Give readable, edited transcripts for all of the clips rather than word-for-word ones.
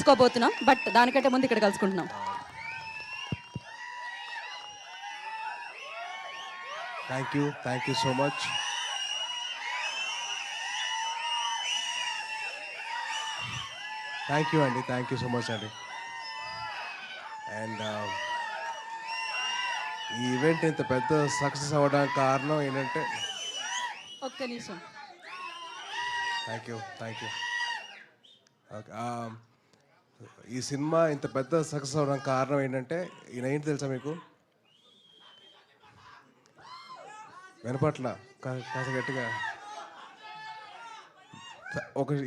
కలుసుకోబోతున్నాం, but దానికంటే ముందు ఇక్కడ కలుసుకుంటున్నాం. Thank you so much. Thank you so much అండి. అండ్ ఈ ఈవెంట్ ఇంత పెద్ద సక్సెస్ అవ్వడానికి కారణం ఏంటంటే ఒక్క నిమిషం. Thank you okay. ఈ సినిమా ఇంత పెద్ద సక్సెస్ అవ్వడానికి కారణం ఏంటంటే ఈయన ఏంటి తెలుసా మీకు? వినపట్ల కాస్త గట్టిగా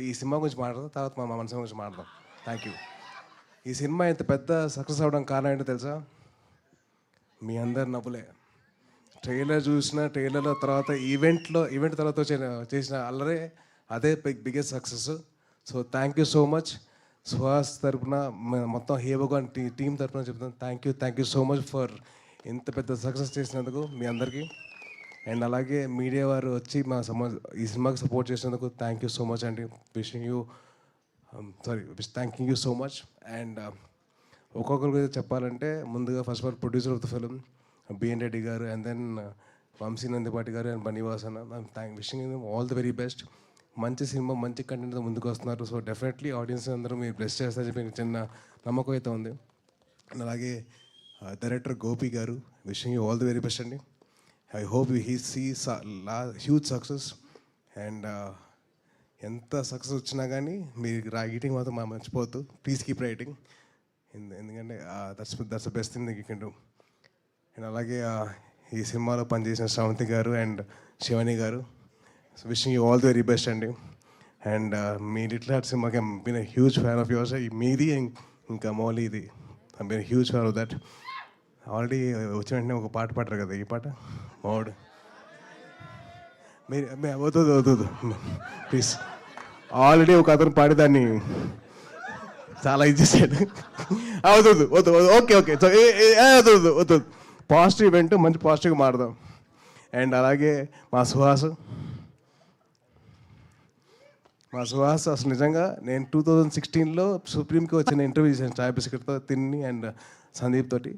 ఈ సినిమా గురించి మాట్లాడదాం, తర్వాత మా మనసు గురించి మాట్లాడదాం. Thank you. ఈ సినిమా ఇంత పెద్ద సక్సెస్ అవ్వడానికి కారణం ఏంటో తెలుసా? మీ అందరి నవ్వులే. ట్రైలర్ చూసిన ట్రైలర్లో తర్వాత ఈవెంట్ తర్వాత చేసిన అల్లరే అదే biggest success. So thank you so much. Suhas తరపున మొత్తం హే భగవాన్ టీం తరపున చెప్తాను thank you so much for ఇంత పెద్ద సక్సెస్ చేసినందుకు మీ అందరికీ. అండ్ అలాగే మీడియా వారు వచ్చి ఈ సినిమాకి సపోర్ట్ చేసినందుకు థ్యాంక్ యూ సో మచ్ అండి. Thanking you so much. And ఒక్కొక్కరికి చెప్పాలంటే ముందుగా first of all producer of the film B N Reddy గారు, అండ్ దెన్ వంశీ నందిపాటి గారు అండ్ బనీవాస్ అన్న, wishing all the very best. మంచి సినిమా మంచి కంటెంట్తో ముందుకు వస్తున్నారు. సో డెఫినెట్లీ ఆడియన్స్ అందరూ మీరు బ్లెస్ చేస్తారని చెప్పి చిన్న నమ్మకం అయితే ఉంది. అండ్ అలాగే director Gopi garu, wishing you all the very best అండి. I hope he sees huge success. And ఎంత సక్సెస్ వచ్చినా కానీ మీరు రైటింగ్ మాత్రం మర్చిపోవద్దు. ప్లీజ్ కీప్ రైటింగ్, ఎందుకంటే that's the best thing you can do. And అలాగే ఈ సినిమాలో పనిచేసిన Sravanthi garu and Shivani garu, wishing you all the very best అండి. అండ్ మీ లిటిల్ హార్ట్ సినిమాకి been a huge fan of yours. మీది ఇంకా మౌలీది been huge fan of that. Already వచ్చిన వెంటనే ఒక పాట పాడరు కదా, ఈ పాట మౌడ్ మీరు వద్దు ప్లీజ్. ఆల్రెడీ ఒక అతను పాడేదాన్ని చాలా ఇచ్చేసాడు. వద్దు ఓకే వద్దు. పాజిటివ్ ఈవెంట్, మంచి పాజిటివ్గా మాడదాం. అండ్ అలాగే మా సుహాస్ అసలు నిజంగా నేను 2016లో సుప్రీంకి వచ్చిన ఇంటర్వ్యూ చేశాను ఛాయ్ బిస్కెట్తో తిన్ని అండ్ సందీప్ తోటి.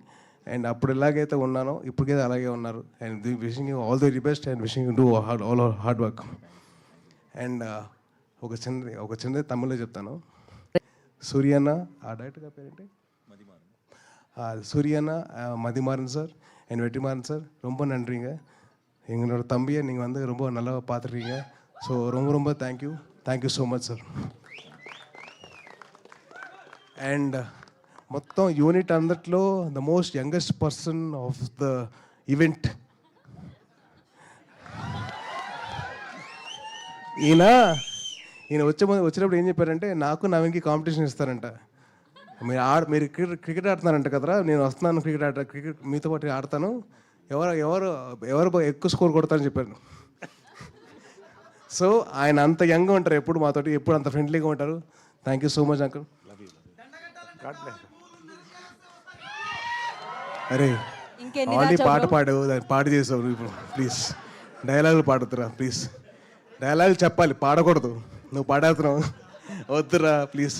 అండ్ అప్పుడు ఎలాగైతే ఉన్నానో ఇప్పటికైతే అలాగే ఉన్నారు. And wishing you all the very best and wishing you do all hard work. And ఒక చిన్నది తమిళ్లో చెప్తాను. సూర్యన్న, ఆ డైరెక్టర్ పేరేంటి? சூரியண்ணா, மதிமாறன் சார் என் வெற்றிமாறன் சார், ரொம்ப நன்றிங்க. எங்களோட தம்பியை நீங்கள் வந்து ரொம்ப நல்லா பார்த்துருக்கீங்க. ஸோ ரொம்ப thank you so much sir. And మొత్తం యూనిట్ అందట్లో the most youngest person of the event ఈయన వచ్చినప్పుడు ఏం చెప్పారంటే, నాకు నవీన్కి కాంపిటీషన్ ఇస్తారంట. మీరు క్రికెట్ ఆడుతున్నారంట కదరా, నేను వస్తున్నాను క్రికెట్ మీతో పాటు ఆడతాను, ఎవరు ఎక్కువ స్కోర్ కొడతారని చెప్పారు. సో ఆయన అంత యంగ్గా ఉంటారు, ఎప్పుడు మాతోటి ఎప్పుడు అంత ఫ్రెండ్లీగా ఉంటారు. Thank you so much uncle. అరే ఆల్రెడీ పాట చేసావు ఇప్పుడు, ప్లీజ్ డైలాగులు పాడుతురా ప్లీజ్. డైలాగులు చెప్పాలి, పాడకూడదు. నువ్వు పాడేస్తున్నావు, వద్దురా ప్లీజ్.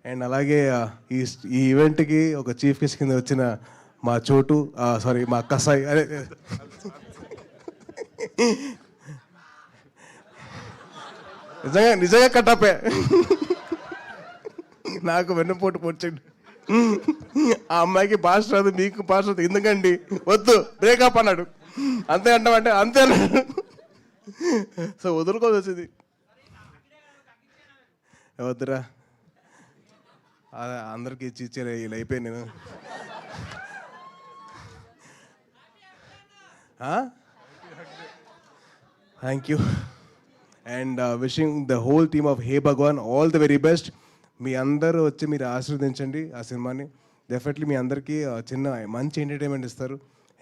అండ్ అలాగే ఈ ఈవెంట్కి ఒక చీఫ్ గెస్ట్ కింద వచ్చిన మా చోటు, మా కసాయి, అదే నిజంగా కట్టాపే, నాకు వెన్నుపోటు పొడిచండి. ఆ అమ్మాయికి భాష రాదు, మీకు భాష రాదు, ఎందుకండి వద్దు బ్రేకప్ అన్నాడు. అంతే అంటామంటే అంతే అన్నాడు. సో వదులుకోవాల్సి వచ్చింది. వద్దురా, అందరికి ఇచ్చేలే ఇలా అయిపోయి నేను. Thank you. And wishing the whole team of Hey Bhagawan all the very best. మీ అందరూ వచ్చి మీరు ఆశీర్వదించండి ఆ సినిమాని. డెఫినెట్లీ మీ అందరికీ చిన్న మంచి ఎంటర్టైన్మెంట్ ఇస్తారు.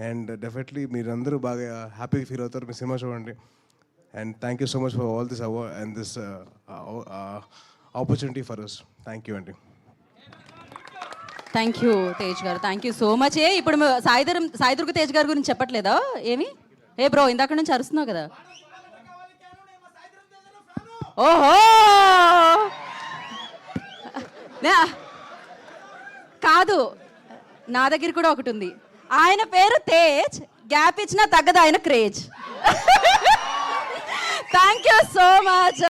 అండ్ డెఫినెట్లీ మీరందరూ బాగా హ్యాపీగా ఫీల్ అవుతారు మీ సినిమా చూడండి. And thank you so much for all this award and this opportunity for us. Thank you అండి. థ్యాంక్ యూ తేజ్ గారు, థ్యాంక్ యూ సో మచ్. ఇప్పుడు సాయిదుర్గ తేజ్ గారి గురించి చెప్పట్లేదా ఏమి? ఏ బ్రో, ఇందాక నుంచి అరుస్తున్నావు కదా. ఓహో కాదు, నా దగ్గర కూడా ఒకటి ఉంది. ఆయన పేరు తేజ్, గ్యాప్ ఇచ్చినా తగ్గదు ఆయన craze. Thank you so much.